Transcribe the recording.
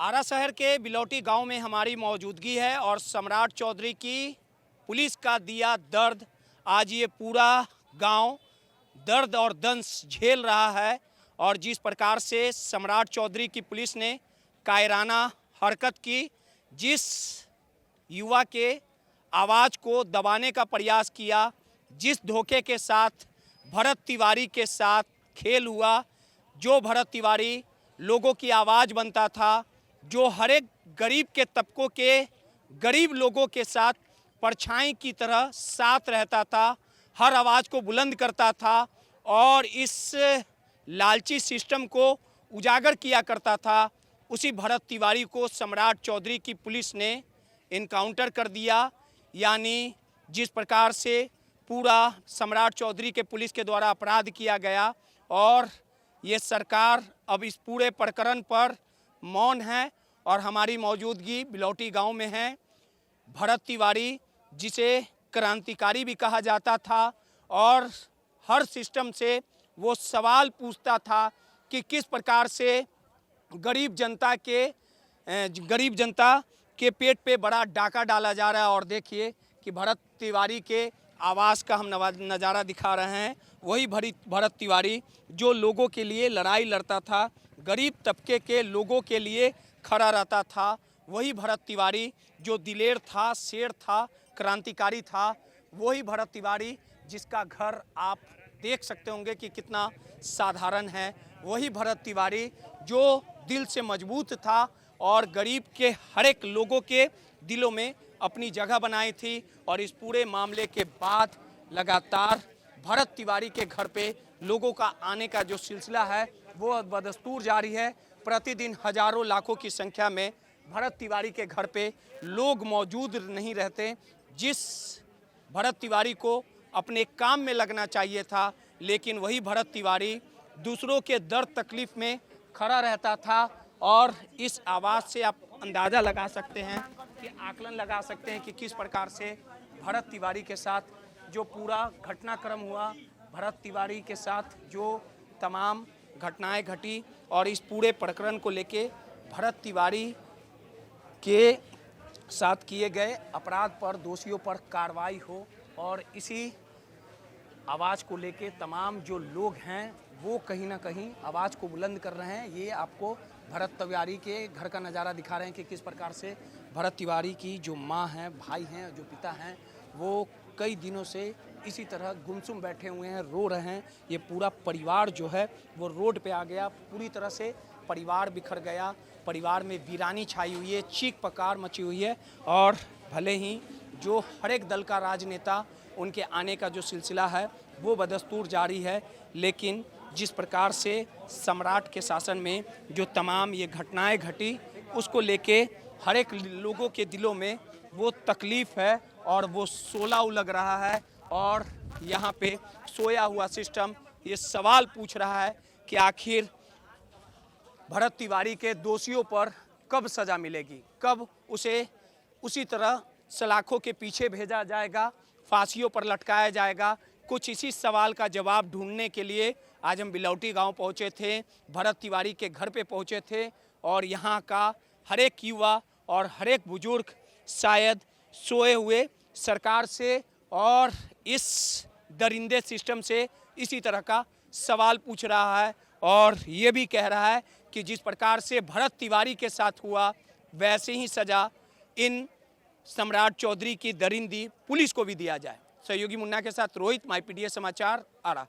आरा शहर के बिलौटी गांव में हमारी मौजूदगी है और सम्राट चौधरी की पुलिस का दिया दर्द। आज ये पूरा गांव दर्द और दंश झेल रहा है और जिस प्रकार से सम्राट चौधरी की पुलिस ने कायराना हरकत की, जिस युवा के आवाज़ को दबाने का प्रयास किया, जिस धोखे के साथ भरत तिवारी के साथ खेल हुआ, जो भरत तिवारी लोगों की आवाज़ बनता था, जो हर एक गरीब के तबकों के गरीब लोगों के साथ परछाई की तरह साथ रहता था, हर आवाज़ को बुलंद करता था और इस लालची सिस्टम को उजागर किया करता था, उसी भरत तिवारी को सम्राट चौधरी की पुलिस ने इनकाउंटर कर दिया। यानी जिस प्रकार से पूरा सम्राट चौधरी के पुलिस के द्वारा अपराध किया गया और ये सरकार अब इस पूरे प्रकरण पर मौन है और हमारी मौजूदगी बिलौटी गांव में है। भरत तिवारी, जिसे क्रांतिकारी भी कहा जाता था और हर सिस्टम से वो सवाल पूछता था कि किस प्रकार से गरीब जनता के पेट पे बड़ा डाका डाला जा रहा है। और देखिए कि भरत तिवारी के आवास का हम नज़ारा दिखा रहे हैं। वही भरत तिवारी जो लोगों के लिए लड़ाई लड़ता था, गरीब तबके के लोगों के लिए खड़ा रहता था, वही भरत तिवारी जो दिलेर था, शेर था, क्रांतिकारी था, वही भरत तिवारी जिसका घर आप देख सकते होंगे कि कितना साधारण है, वही भरत तिवारी जो दिल से मजबूत था और गरीब के हर एक लोगों के दिलों में अपनी जगह बनाई थी। और इस पूरे मामले के बाद लगातार भरत तिवारी के घर पे लोगों का आने का जो सिलसिला है वो बदस्तूर जारी है। प्रतिदिन हजारों लाखों की संख्या में भरत तिवारी के घर पे लोग मौजूद नहीं रहते। जिस भरत तिवारी को अपने काम में लगना चाहिए था, लेकिन वही भरत तिवारी दूसरों के दर्द तकलीफ में खड़ा रहता था। और इस आवाज़ से आप अंदाज़ा लगा सकते हैं कि आकलन लगा सकते हैं कि किस प्रकार से भरत तिवारी के साथ जो पूरा घटनाक्रम हुआ, भरत तिवारी के साथ जो तमाम घटनाएं घटी और इस पूरे प्रकरण को लेके भरत तिवारी के साथ किए गए अपराध पर दोषियों पर कार्रवाई हो। और इसी आवाज़ को लेके तमाम जो लोग हैं वो कहीं ना कहीं आवाज़ को बुलंद कर रहे हैं। ये आपको भरत तिवारी के घर का नज़ारा दिखा रहे हैं कि किस प्रकार से भरत तिवारी की जो माँ हैं, भाई हैं, जो पिता हैं, वो कई दिनों से इसी तरह गुमसुम बैठे हुए हैं, रो रहे हैं। ये पूरा परिवार जो है वो रोड पे आ गया, पूरी तरह से परिवार बिखर गया, परिवार में वीरानी छाई हुई है, चीख पुकार मची हुई है। और भले ही जो हर एक दल का राजनेता उनके आने का जो सिलसिला है वो बदस्तूर जारी है, लेकिन जिस प्रकार से सम्राट के शासन में जो तमाम ये घटनाएं घटी उसको लेके हर एक लोगों के दिलों में वो तकलीफ़ है और वो सोला लग रहा है। और यहाँ पे सोया हुआ सिस्टम ये सवाल पूछ रहा है कि आखिर भरत तिवारी के दोषियों पर कब सज़ा मिलेगी, कब उसे उसी तरह सलाखों के पीछे भेजा जाएगा, फांसियों पर लटकाया जाएगा। कुछ इसी सवाल का जवाब ढूंढने के लिए आज हम बिलौटी गांव पहुंचे थे, भरत तिवारी के घर पे पहुंचे थे और यहाँ का हर एक युवा और हर एक बुजुर्ग शायद सोए हुए सरकार से और इस दरिंदे सिस्टम से इसी तरह का सवाल पूछ रहा है और ये भी कह रहा है कि जिस प्रकार से भरत तिवारी के साथ हुआ वैसे ही सज़ा इन सम्राट चौधरी की दरिंदी पुलिस को भी दिया जाए। सहयोगी मुन्ना के साथ रोहित, माई पीडीएस समाचार, आरा।